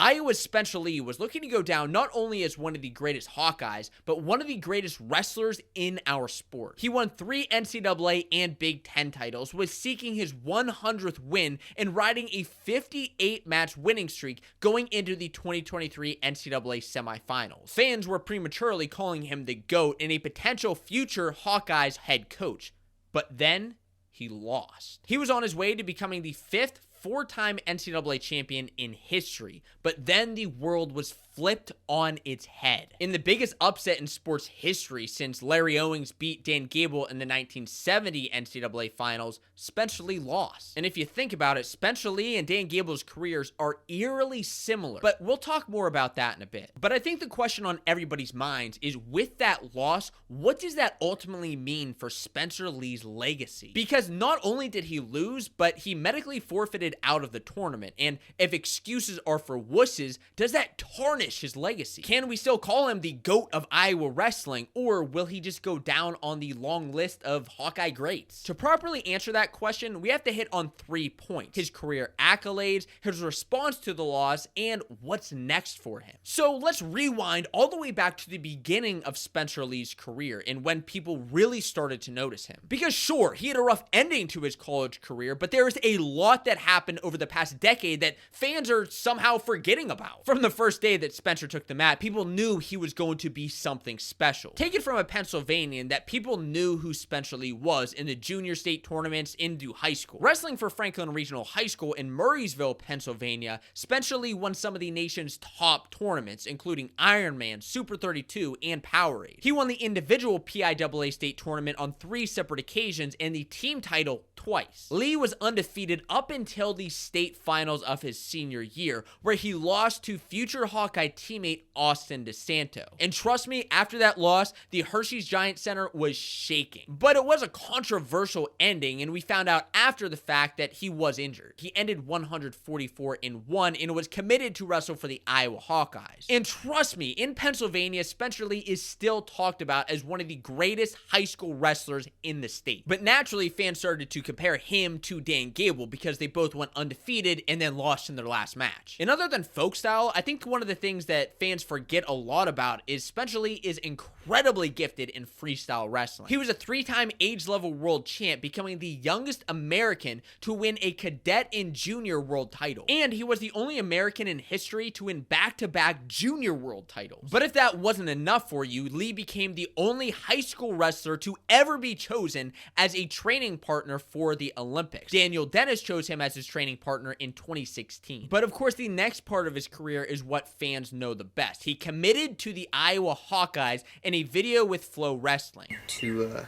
Iowa's Spencer Lee was looking to go down not only as one of the greatest Hawkeyes, but one of the greatest wrestlers in our sport. He won 3 NCAA and Big Ten titles, was seeking his 100th win, and riding a 58-match winning streak going into the 2023 NCAA semifinals. Fans were prematurely calling him the GOAT and a potential future Hawkeyes head coach. But then he lost. He was on his way to becoming the 5th four-time NCAA champion in history, but then the world was flipped on its head. In the biggest upset in sports history since Larry Owings beat Dan Gable in the 1970 NCAA finals, Spencer Lee lost. And if you think about it, Spencer Lee and Dan Gable's careers are eerily similar, but we'll talk more about that in a bit. But I think the question on everybody's minds is, with that loss, what does that ultimately mean for Spencer Lee's legacy? Because not only did he lose, but he medically forfeited out of the tournament, and if excuses are for wusses, does that tarnish his legacy? Can we still call him the GOAT of Iowa wrestling, or will he just go down on the long list of Hawkeye greats? To properly answer that question, we have to hit on 3 points: his career accolades, his response to the loss, and what's next for him. So let's rewind all the way back to the beginning of Spencer Lee's career and when people really started to notice him. Because sure, he had a rough ending to his college career, but there is a lot that happened over the past decade that fans are somehow forgetting about. From the first day that Spencer took the mat, people knew he was going to be something special. Take it from a Pennsylvanian that people knew who Spencer Lee was in the junior state tournaments into high school. Wrestling for Franklin Regional High School in Murraysville, Pennsylvania, Spencer Lee won some of the nation's top tournaments, including Ironman, Super 32, and Powerade. He won the individual PIAA state tournament on 3 separate occasions and the team title twice. Lee was undefeated up until the state finals of his senior year, where he lost to future Hawkeye teammate Austin DeSanto. And trust me, after that loss, the Hershey's Giant Center was shaking. But it was a controversial ending, and we found out after the fact that he was injured. He ended 144-1 and was committed to wrestle for the Iowa Hawkeyes. And trust me, in Pennsylvania, Spencer Lee is still talked about as one of the greatest high school wrestlers in the state. But naturally, fans started to compare him to Dan Gable because they both went undefeated and then lost in their last match. And other than folk style, I think one of the things that fans forget a lot about is Spencer Lee is incredibly gifted in freestyle wrestling. He was a 3-time age-level world champ, becoming the youngest American to win a cadet and junior world title. And he was the only American in history to win back-to-back junior world titles. But if that wasn't enough for you, Lee became the only high school wrestler to ever be chosen as a training partner for the Olympics. Daniel Dennis chose him as his training partner in 2016. But of course, the next part of his career is what fans know the best. He committed to the Iowa Hawkeyes in a video with Flow Wrestling. To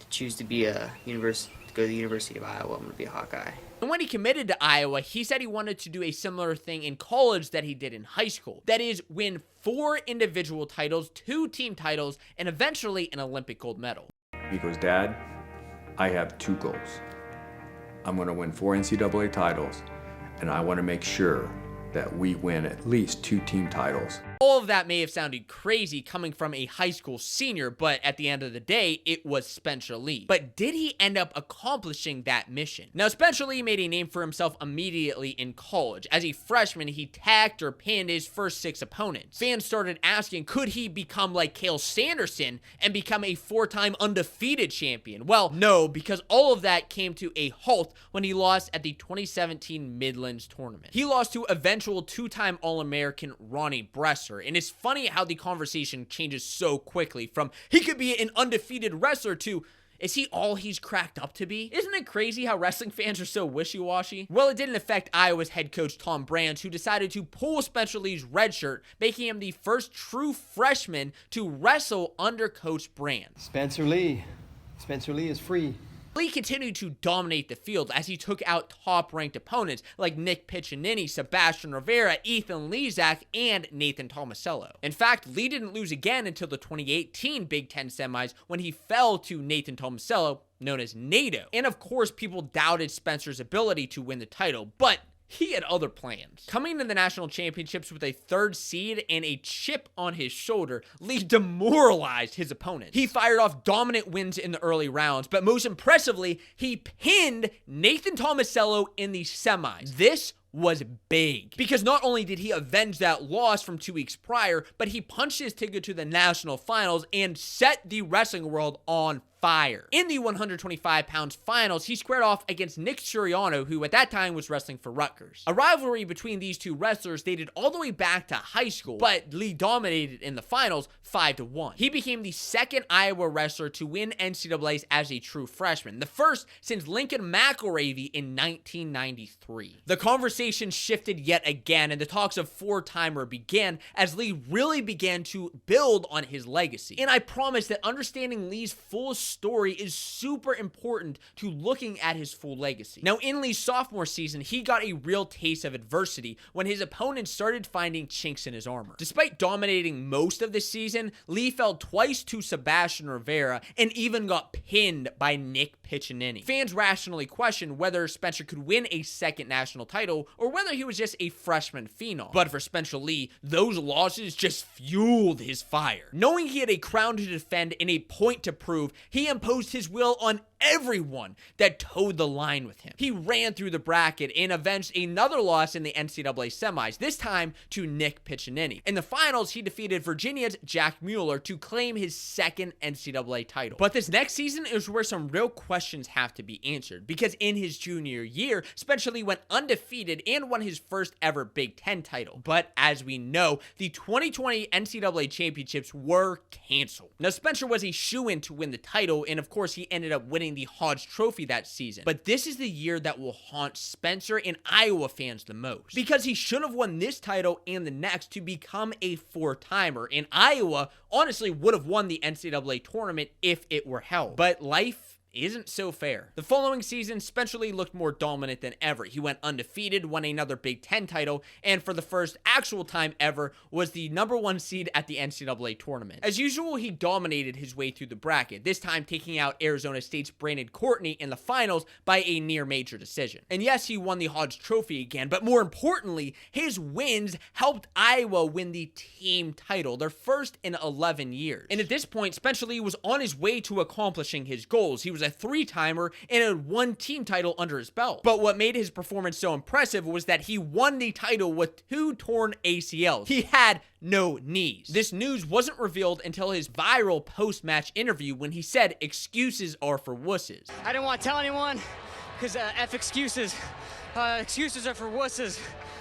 choose to be to go to the University of Iowa, I'm going to be a Hawkeye. And when he committed to Iowa, he said he wanted to do a similar thing in college that he did in high school. That is, win 4 individual titles, 2 team titles, and eventually an Olympic gold medal. He goes, "Dad, I have 2 goals. I'm going to win 4 NCAA titles, and I want to make sure that we win at least 2 team titles." All of that may have sounded crazy coming from a high school senior, but at the end of the day, it was Spencer Lee. But did he end up accomplishing that mission? Now, Spencer Lee made a name for himself immediately in college. As a freshman, he tagged or pinned his first 6 opponents. Fans started asking, could he become like Cael Sanderson and become a 4-time undefeated champion? Well, no, because all of that came to a halt when he lost at the 2017 Midlands tournament. He lost to eventual 2-time All-American Ronnie Bresser. And it's funny how the conversation changes so quickly from he could be an undefeated wrestler to is he all he's cracked up to be? Isn't it crazy how wrestling fans are so wishy-washy? Well, it didn't affect Iowa's head coach Tom Brands, who decided to pull Spencer Lee's red shirt, making him the first true freshman to wrestle under Coach Brands. Spencer Lee is free. Lee continued to dominate the field as he took out top-ranked opponents like Nick Piccinini, Sebastian Rivera, Ethan Lezak, and Nathan Tomasello. In fact, Lee didn't lose again until the 2018 Big Ten semis when he fell to Nathan Tomasello, known as NATO. And of course, people doubted Spencer's ability to win the title, but he had other plans. Coming to the national championships with a 3rd seed and a chip on his shoulder, Lee demoralized his opponents. He fired off dominant wins in the early rounds, but most impressively, he pinned Nathan Tomasello in the semis. This was big, because not only did he avenge that loss from 2 weeks prior, but he punched his ticket to the national finals and set the wrestling world on fire. In the 125 pounds finals, he squared off against Nick Suriano, who at that time was wrestling for Rutgers. A rivalry between these two wrestlers dated all the way back to high school, but Lee dominated in the finals 5-1. He became the second Iowa wrestler to win NCAAs as a true freshman, the first since Lincoln McElravy in 1993. The conversation shifted yet again, and the talks of four-timer began as Lee really began to build on his legacy. And I promise that understanding Lee's full story is super important to looking at his full legacy. Now, in Lee's sophomore season, he got a real taste of adversity when his opponents started finding chinks in his armor. Despite dominating most of the season, Lee fell twice to Sebastian Rivera and even got pinned by Nick Piccinini. Fans rationally questioned whether Spencer could win a second national title or whether he was just a freshman phenom. But for Spencer Lee, those losses just fueled his fire. Knowing he had a crown to defend and a point to prove, he imposed his will on everyone that towed the line with him. He ran through the bracket and avenged another loss in the NCAA semis, this time to Nick Piccinini. In the finals, he defeated Virginia's Jack Mueller to claim his second NCAA title. But this next season is where some real questions have to be answered, because in his junior year, Spencer Lee went undefeated and won his first ever Big Ten title. But as we know, the 2020 NCAA championships were canceled. Now, Spencer was a shoo-in to win the title, and of course, he ended up winning the Hodge Trophy that season. But this is the year that will haunt Spencer and Iowa fans the most, because he should have won this title and the next to become a four-timer, and Iowa honestly would have won the NCAA tournament if it were held. But life isn't so fair. The following season, Spencer Lee looked more dominant than ever. He went undefeated, won another Big Ten title, and for the first actual time ever, was the #1 seed at the NCAA tournament. As usual, he dominated his way through the bracket, this time taking out Arizona State's Brandon Courtney in the finals by a near major decision. And yes, he won the Hodge Trophy again, but more importantly, his wins helped Iowa win the team title, their first in 11 years. And at this point, Spencer Lee was on his way to accomplishing his goals. He was a three-timer and had one team title under his belt. But what made his performance so impressive was that he won the title with 2 torn ACLs. He had no knees. This news wasn't revealed until his viral post-match interview when he said excuses are for wusses. I didn't want to tell anyone because F excuses. Excuses are for wusses.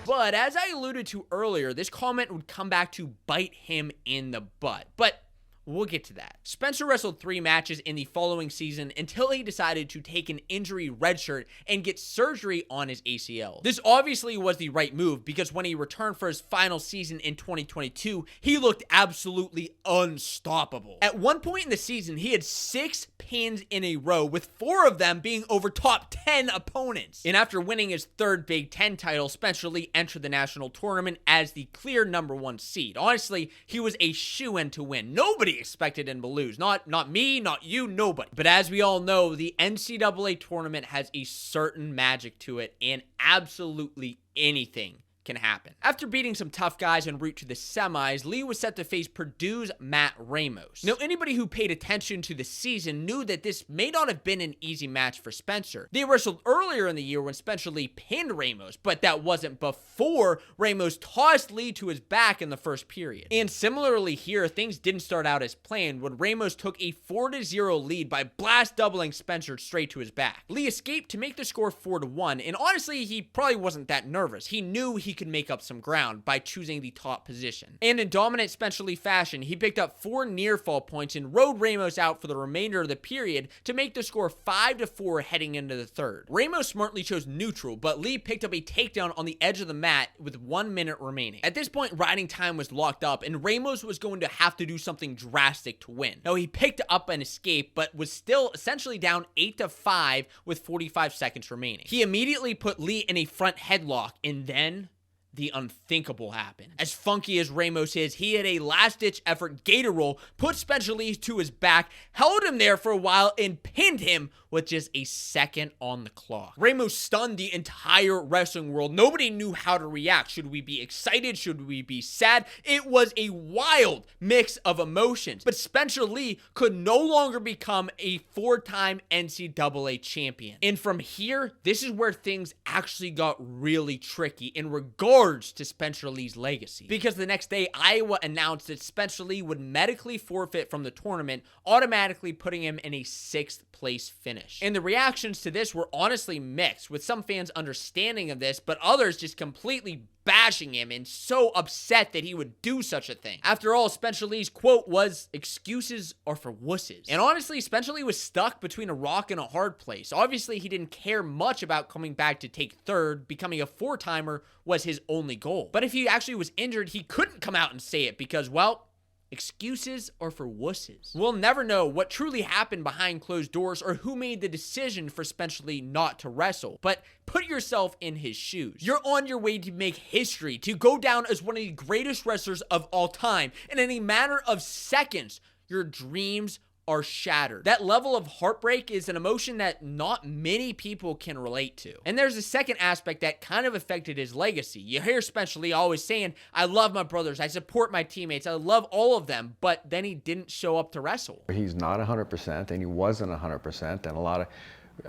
But as I alluded to earlier, this comment would come back to bite him in the butt. But we'll get to that. Spencer wrestled 3 matches in the following season until he decided to take an injury redshirt and get surgery on his ACL. This obviously was the right move, because when he returned for his final season in 2022, he looked absolutely unstoppable. At one point in the season, he had 6 pins in a row, with 4 of them being over top 10 opponents. And after winning his 3rd Big Ten title, Spencer Lee entered the national tournament as the clear #1 seed. Honestly, he was a shoo-in to win. Nobody expected him to lose. Not me, not you, nobody. But as we all know, the NCAA tournament has a certain magic to it, and absolutely anything can happen. After beating some tough guys en route to the semis, Lee was set to face Purdue's Matt Ramos. Now, anybody who paid attention to the season knew that this may not have been an easy match for Spencer. They wrestled earlier in the year when Spencer Lee pinned Ramos, but that wasn't before Ramos tossed Lee to his back in the first period. And similarly here, things didn't start out as planned when Ramos took a 4-0 lead by blast doubling Spencer straight to his back. Lee escaped to make the score 4-1, and honestly, he probably wasn't that nervous. He knew he could make up some ground by choosing the top position. And in dominant Spencer Lee fashion, he picked up 4 near fall points and rode Ramos out for the remainder of the period to make the score 5-4 heading into the third. Ramos smartly chose neutral, but Lee picked up a takedown on the edge of the mat with 1 minute remaining. At this point, riding time was locked up, and Ramos was going to have to do something drastic to win. Now, he picked up an escape, but was still essentially down 8-5 with 45 seconds remaining. He immediately put Lee in a front headlock, and then the unthinkable happened. As funky as Ramos is, he had a last-ditch effort gator roll, put Spencer Lee to his back, held him there for a while, and pinned him with just a second on the clock. Ramos stunned the entire wrestling world. Nobody knew how to react. Should we be excited? Should we be sad? It was a wild mix of emotions. But Spencer Lee could no longer become a 4-time NCAA champion. And from here, this is where things actually got really tricky in regards to Spencer Lee's legacy. Because the next day, Iowa announced that Spencer Lee would medically forfeit from the tournament, automatically putting him in a 6th place finish. And the reactions to this were honestly mixed, with some fans understanding of this, but others just completely bashing him and so upset that he would do such a thing. After all, Spencer Lee's quote was, "Excuses are for wusses." And honestly, Spencer Lee was stuck between a rock and a hard place. Obviously, he didn't care much about coming back to take 3rd. Becoming a 4-timer was his only goal. But if he actually was injured, he couldn't come out and say it because, well, excuses are for wusses. We'll never know what truly happened behind closed doors or who made the decision for Spencer Lee not to wrestle, but put yourself in his shoes. You're on your way to make history, to go down as one of the greatest wrestlers of all time, and in a matter of seconds, your dreams are shattered. That level of heartbreak is an emotion that not many people can relate to. And there's a second aspect that kind of affected his legacy. You hear Spencer Lee always saying, "I love my brothers, I support my teammates, I love all of them," but then he didn't show up to wrestle. He's not 100%, and he wasn't 100%, and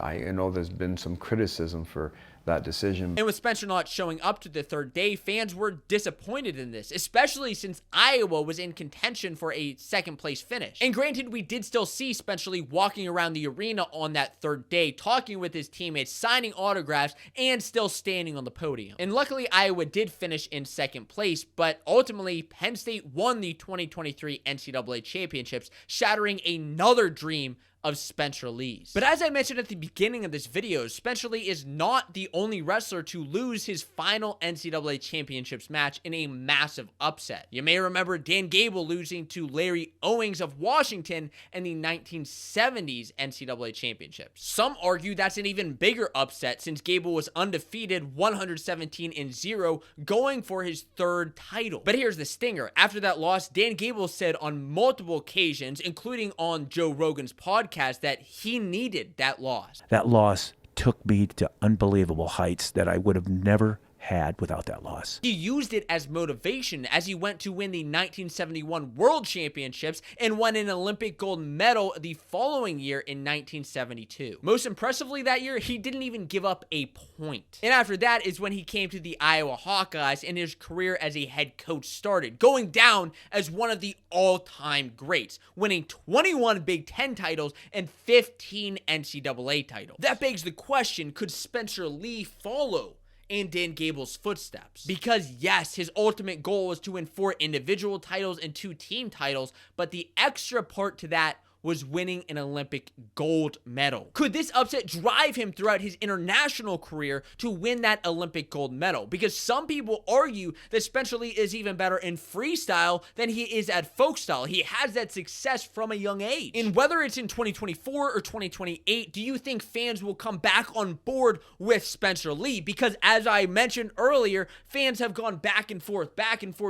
I know there's been some criticism for that decision. And with Spencer not showing up to the 3rd day, fans were disappointed in this, especially since Iowa was in contention for a 2nd place finish. And granted, we did still see Spencer Lee walking around the arena on that 3rd day, talking with his teammates, signing autographs, and still standing on the podium. And luckily, Iowa did finish in 2nd place, but ultimately, Penn State won the 2023 NCAA championships, shattering another dream of Spencer Lee's. But as I mentioned at the beginning of this video, Spencer Lee is not the only wrestler to lose his final NCAA championships match in a massive upset. You may remember Dan Gable losing to Larry Owings of Washington in the 1970s NCAA championships. Some argue that's an even bigger upset since Gable was undefeated 117-0 going for his 3rd title. But here's the stinger. After that loss, Dan Gable said on multiple occasions, including on Joe Rogan's podcast, that he needed that loss. That loss took me to unbelievable heights that I would have never had without that loss. He used it as motivation as he went to win the 1971 World Championships and won an Olympic gold medal the following year in 1972. Most impressively that year, he didn't even give up a point. And after that is when he came to the Iowa Hawkeyes and his career as a head coach started, going down as one of the all-time greats, winning 21 Big Ten titles and 15 NCAA titles. That begs the question, could Spencer Lee follow in Dan Gable's footsteps? Because yes, his ultimate goal was to win 4 individual titles and 2 team titles, but the extra part to that was winning an Olympic gold medal. Could this upset drive him throughout his international career to win that Olympic gold medal? Because some people argue that Spencer Lee is even better in freestyle than he is at folk style. He has that success from a young age. And whether it's in 2024 or 2028, do you think fans will come back on board with Spencer Lee? Because as I mentioned earlier, fans have gone back and forth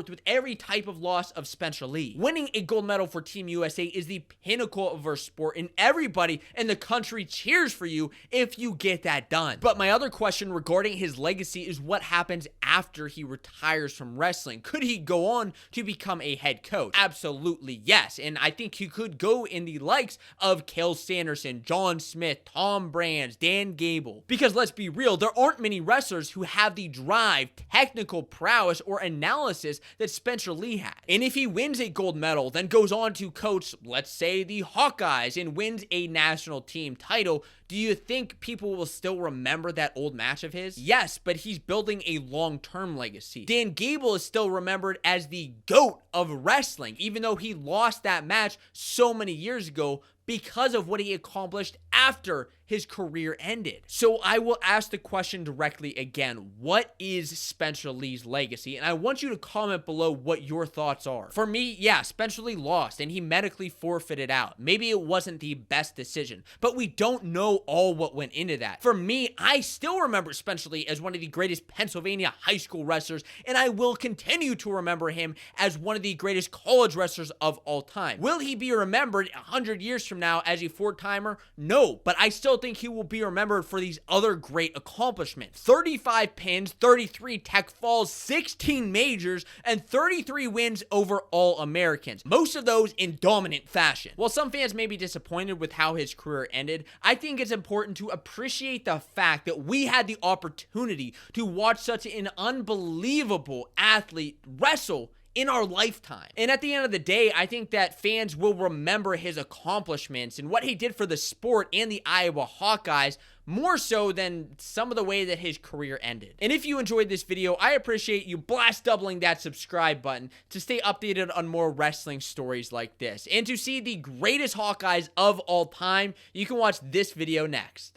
with every type of loss of Spencer Lee. Winning a gold medal for Team USA is the pinnacle of our sport, and everybody in the country cheers for you if you get that done. But my other question regarding his legacy is what happens after he retires from wrestling. Could he go on to become a head coach? Absolutely yes, and I think he could go in the likes of Cael Sanderson, John Smith, Tom Brands, Dan Gable. Because let's be real, there aren't many wrestlers who have the drive, technical prowess, or analysis that Spencer Lee had. And if he wins a gold medal, then goes on to coach, let's say, the Hawkeyes and wins a national team title, do you think people will still remember that old match of his? Yes, but he's building a long-term legacy. Dan Gable is still remembered as the GOAT of wrestling, even though he lost that match so many years ago because of what he accomplished after his career ended. So I will ask the question directly again. What is Spencer Lee's legacy? And I want you to comment below what your thoughts are. For me, yeah, Spencer Lee lost and he medically forfeited out. Maybe it wasn't the best decision, but we don't know know all what went into that. For me, I still remember Spencer Lee as one of the greatest Pennsylvania high school wrestlers, and I will continue to remember him as one of the greatest college wrestlers of all time. Will he be remembered 100 years from now as a four-timer? No, but I still think he will be remembered for these other great accomplishments. 35 pins, 33 tech falls, 16 majors, and 33 wins over All-Americans. Most of those in dominant fashion. While some fans may be disappointed with how his career ended, I think it's important to appreciate the fact that we had the opportunity to watch such an unbelievable athlete wrestle in our lifetime. And at the end of the day, I think that fans will remember his accomplishments and what he did for the sport and the Iowa Hawkeyes more so than some of the way that his career ended. And if you enjoyed this video, I appreciate you blast doubling that subscribe button to stay updated on more wrestling stories like this. And to see the greatest Hawkeyes of all time, you can watch this video next.